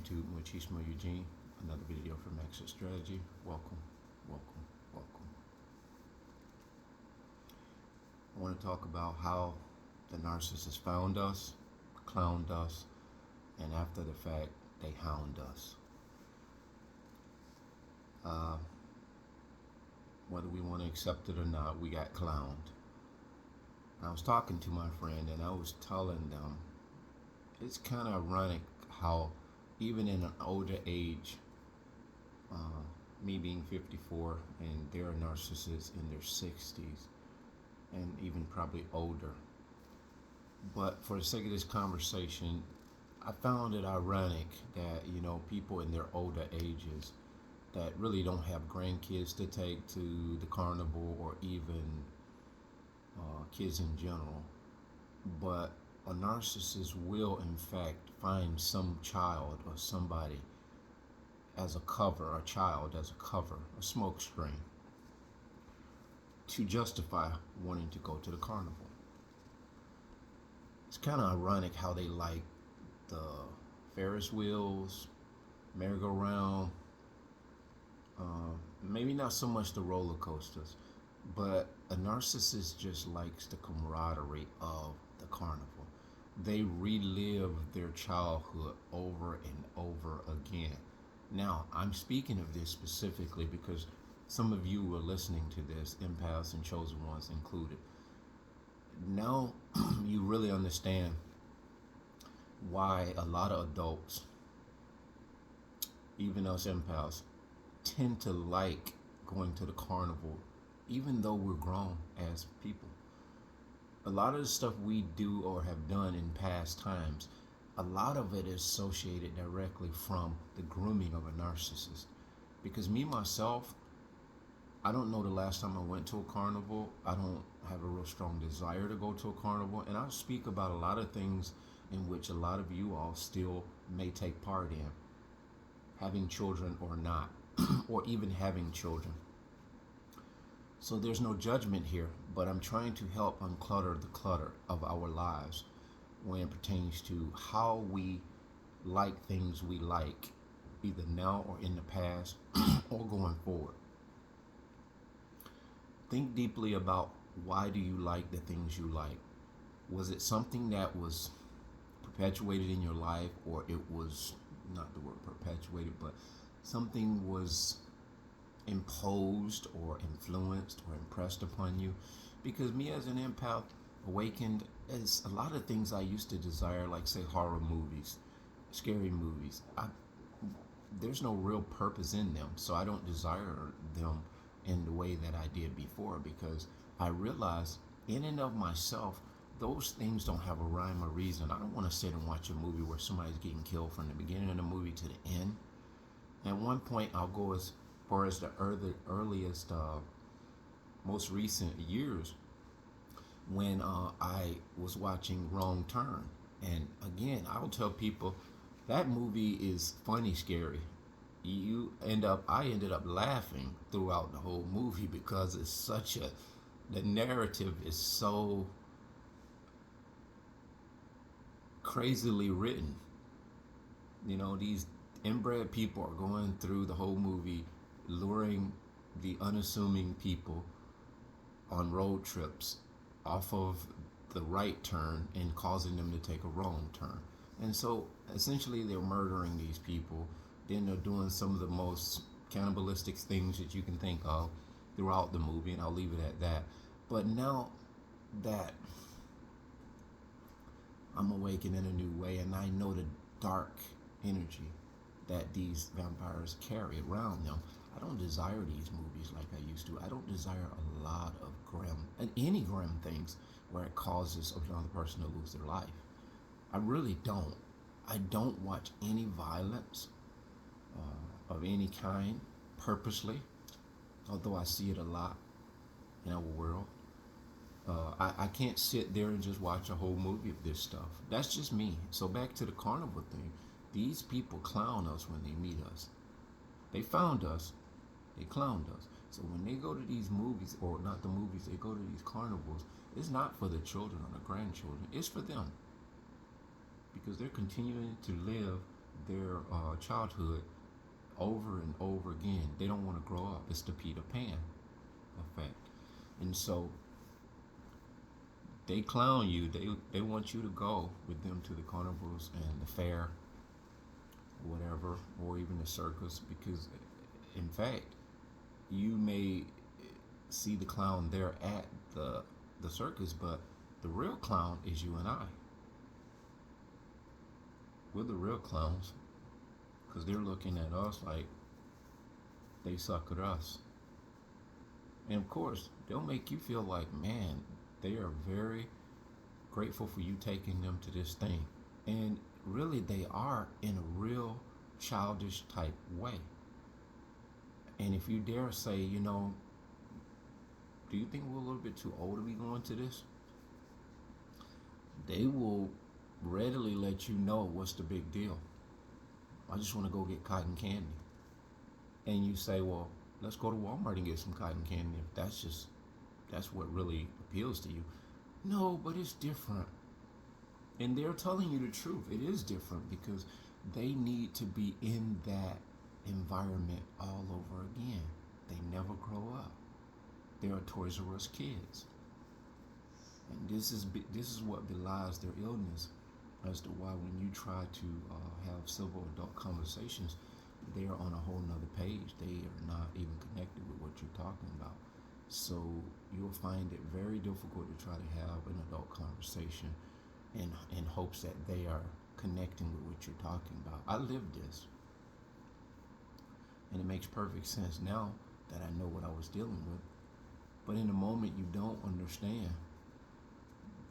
YouTube, Machismo Eugene. Another video from Exit Strategy. Welcome, welcome, welcome. I want to talk about how the narcissist found us, clowned us, and after the fact, they hound us. Uh, Whether we want to accept it or not, we got clowned. I was talking to my friend and I was telling them it's kind of ironic how even in an older age, me being 54 and they're narcissists in their 60s and even probably older. But for the sake of this conversation, I found it ironic that, people in their older ages that really don't have grandkids to take to the carnival or even kids in general, but a narcissist will in fact find some child or somebody as a cover, a child as a cover, a smokescreen, to justify wanting to go to the carnival. It's kind of ironic how they like the Ferris wheels, merry-go-round, maybe not so much the roller coasters, but a narcissist just likes the camaraderie of the carnival. They relive their childhood over and over again. Now, I'm speaking of this specifically because some of you are listening to this, empaths and chosen ones included. Now you really understand why a lot of adults, even us empaths, tend to like going to the carnival even though we're grown as people. A lot of the stuff we do or have done in past times, a lot of it is associated directly from the grooming of a narcissist. Because me, myself, I don't know the last time I went to a carnival. I don't have a real strong desire to go to a carnival. And I'll speak about a lot of things in which a lot of you all still may take part in, having children or not, or even having children. So there's no judgment here, but I'm trying to help unclutter the clutter of our lives when it pertains to how we like things we like, either now or in the past or going forward. Think deeply about, why do you like the things you like? Was it something that was perpetuated in your life, or it was not the word perpetuated, but something was imposed or influenced or impressed upon you? Because me as an empath awakened, as a lot of things I used to desire, like say horror movies, scary movies, there's no real purpose in them, so I don't desire them in the way that I did before, because I realized in and of myself those things don't have a rhyme or reason. I don't want to sit and watch a movie where somebody's getting killed from the beginning of the movie to the end. At one point I'll go as far as the earliest, most recent years when I was watching Wrong Turn. And again, I'll tell people that movie is funny, scary. I ended up laughing throughout the whole movie because it's the narrative is so crazily written. These inbred people are going through the whole movie luring the unassuming people on road trips off of the right turn and causing them to take a wrong turn. And so essentially they're murdering these people. Then they're doing some of the most cannibalistic things that you can think of throughout the movie, and I'll leave it at that. But now that I'm awakened in a new way, and I know the dark energy that these vampires carry around them, I don't desire these movies like I used to. I don't desire a lot of grim, and any grim things where it causes another person to lose their life. I really don't. I don't watch any violence of any kind purposely, although I see it a lot in our world. I can't sit there and just watch a whole movie of this stuff. That's just me. So back to the carnival thing. These people clown us when they meet us. They found us, they clowned us. So when they go to these movies, or not the movies, they go to these carnivals, it's not for the children or the grandchildren. It's for them. Because they're continuing to live their childhood over and over again. They don't want to grow up. It's the Peter Pan effect. And so they clown you. They want you to go with them to the carnivals and the fair, whatever, or even the circus, because in fact, you may see the clown there at the circus, but the real clown is you and I. We're the real clowns because they're looking at us like they suck at us. And of course, they'll make you feel like, man, they are very grateful for you taking them to this thing. And really, they are in a real childish type way. And if you dare say, do you think we're a little bit too old to be going to this? They will readily let you know what's the big deal. I just want to go get cotton candy. And you say, well, let's go to Walmart and get some cotton candy if that's what really appeals to you. No, but it's different. And they're telling you the truth. It is different because they need to be in that environment all over again. They never grow up. They are Toys R Us kids. And this is what belies their illness as to why when you try to have civil adult conversations, they are on a whole nother page. They are not even connected with what you're talking about. So you'll find it very difficult to try to have an adult conversation in hopes that they are connecting with what you're talking about. I lived this. And it makes perfect sense now that I know what I was dealing with. But in the moment, you don't understand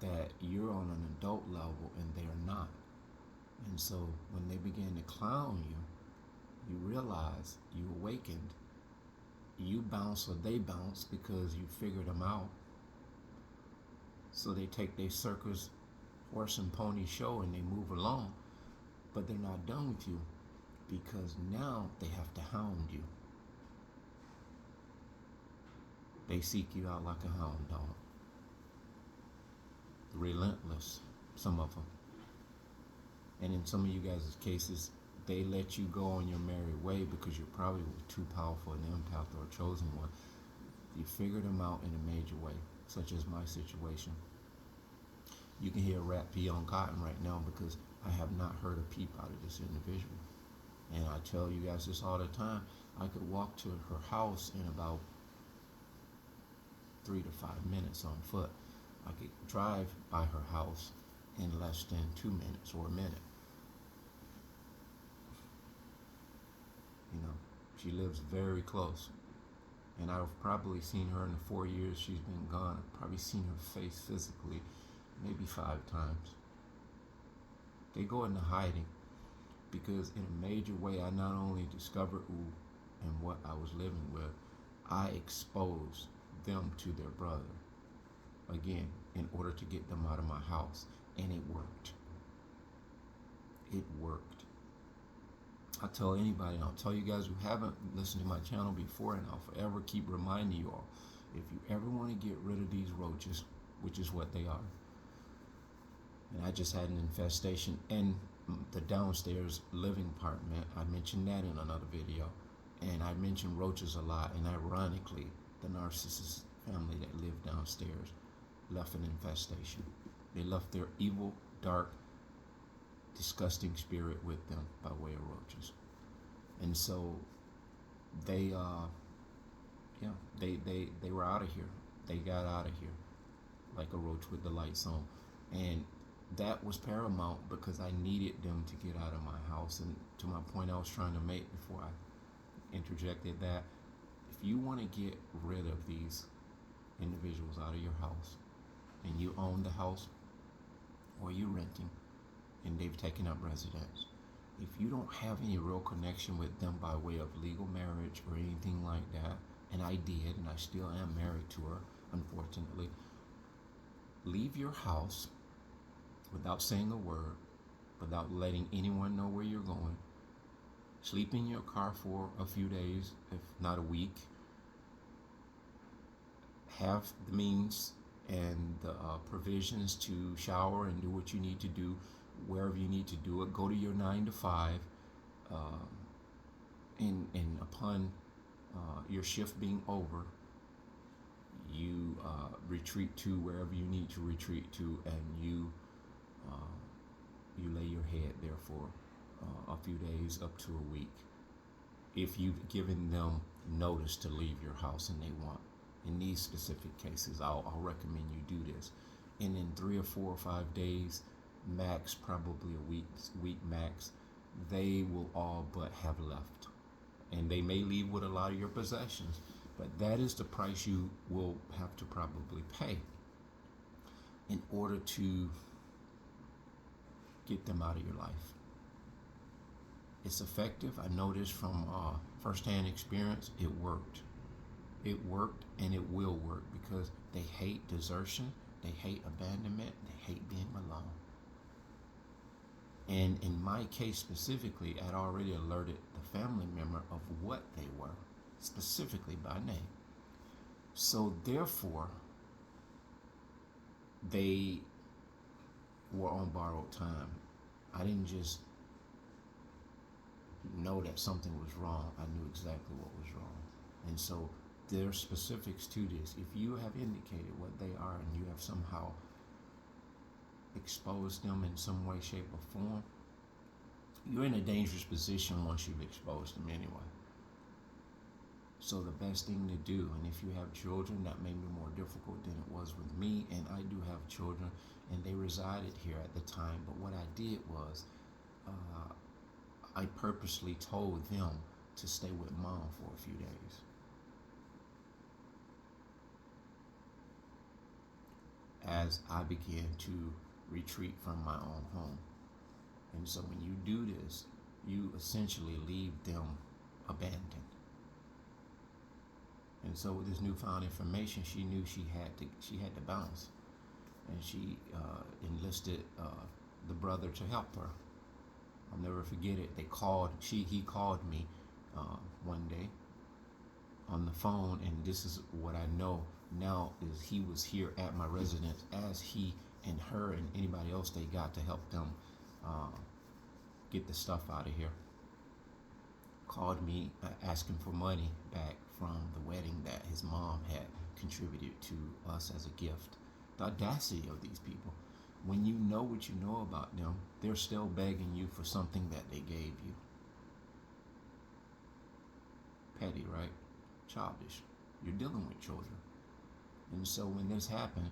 that you're on an adult level and they're not. And so when they begin to clown you, you realize you awakened. You bounce or they bounce because you figured them out. So they take their circus horse and pony show and they move along. But they're not done with you because now they have to hound you. They seek you out like a hound dog. Relentless, some of them. And in some of you guys' cases, they let you go on your merry way because you're probably too powerful, an empath or a chosen one. You figured them out in a major way, such as my situation. You can hear a rat pee on cotton right now because I have not heard a peep out of this individual. And I tell you guys this all the time. I could walk to her house in about 3 to 5 minutes on foot. I could drive by her house in less than 2 minutes or a minute. She lives very close. And I've probably seen her in the 4 years she's been gone. I've probably seen her face physically maybe 5 times. They go into hiding because in a major way I not only discovered who and what I was living with, I exposed them to their brother. Again, in order to get them out of my house. And it worked. It worked. I tell anybody, and I'll tell you guys who haven't listened to my channel before, and I'll forever keep reminding you all, if you ever want to get rid of these roaches, which is what they are, and I just had an infestation in the downstairs living apartment. I mentioned that in another video, and I mentioned roaches a lot, and ironically, the Narcissist family that lived downstairs left an infestation. They left their evil, dark, disgusting spirit with them by way of roaches. And so they were out of here. They got out of here like a roach with the lights on. And that was paramount because I needed them to get out of my house. And to my point I was trying to make before I interjected that, if you want to get rid of these individuals out of your house, and you own the house or you're renting and they've taken up residence, if you don't have any real connection with them by way of legal marriage or anything like that, and I did, and I still am married to her, unfortunately, leave your house without saying a word, without letting anyone know where you're going, sleep in your car for a few days, if not a week, have the means and the provisions to shower and do what you need to do wherever you need to do it. Go to your 9 to 5 uh, and upon your shift being over, you retreat to wherever you need to retreat to, and uh, you lay your head there for a few days up to a week. If you've given them notice to leave your house and they want, in these specific cases, I'll recommend you do this. And in 3 or 4 or 5 days, max, probably week max, they will all but have left. And they may leave with a lot of your possessions, but that is the price you will have to probably pay in order to get them out of your life. It's effective. I know this from firsthand experience. It worked. It worked, and it will work, because they hate desertion, they hate abandonment, they hate being alone. And in my case specifically, I'd already alerted the family member of what they were, specifically by name. So therefore, they were on borrowed time. I didn't just know that something was wrong. I knew exactly what was wrong. And so there are specifics to this. If you have indicated what they are and you have somehow exposed them in some way, shape, or form, you're in a dangerous position once you've exposed them anyway. So the best thing to do, and if you have children, that may be more difficult than it was with me, and I do have children, and they resided here at the time, but what I did was I purposely told them to stay with mom for a few days. As I began to retreat from my own home. And so when you do this, you essentially leave them abandoned. And so with this newfound information, she knew she had to bounce, and she enlisted the brother to help her. I'll never forget it. He called me one day on the phone, and this is what I know now, is he was here at my residence as he and her and anybody else they got to help them get the stuff out of here. Called me asking for money back from the wedding that his mom had contributed to us as a gift. The audacity of these people. When you know what you know about them, they're still begging you for something that they gave you. Petty, right? Childish. You're dealing with children. And so when this happened,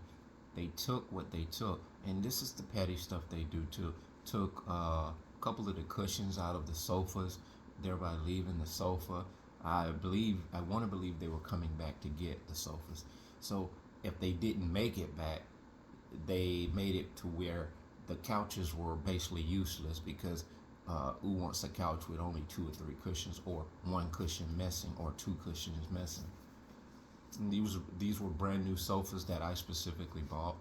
they took what they took. And this is the petty stuff they do too. Took a couple of the cushions out of the sofas, thereby leaving the sofa. I want to believe they were coming back to get the sofas. So if they didn't make it back, they made it to where the couches were basically useless, because who wants a couch with only 2 or 3 cushions, or 1 cushion missing, or 2 cushions missing? And these were brand new sofas that I specifically bought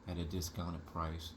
at a discounted price.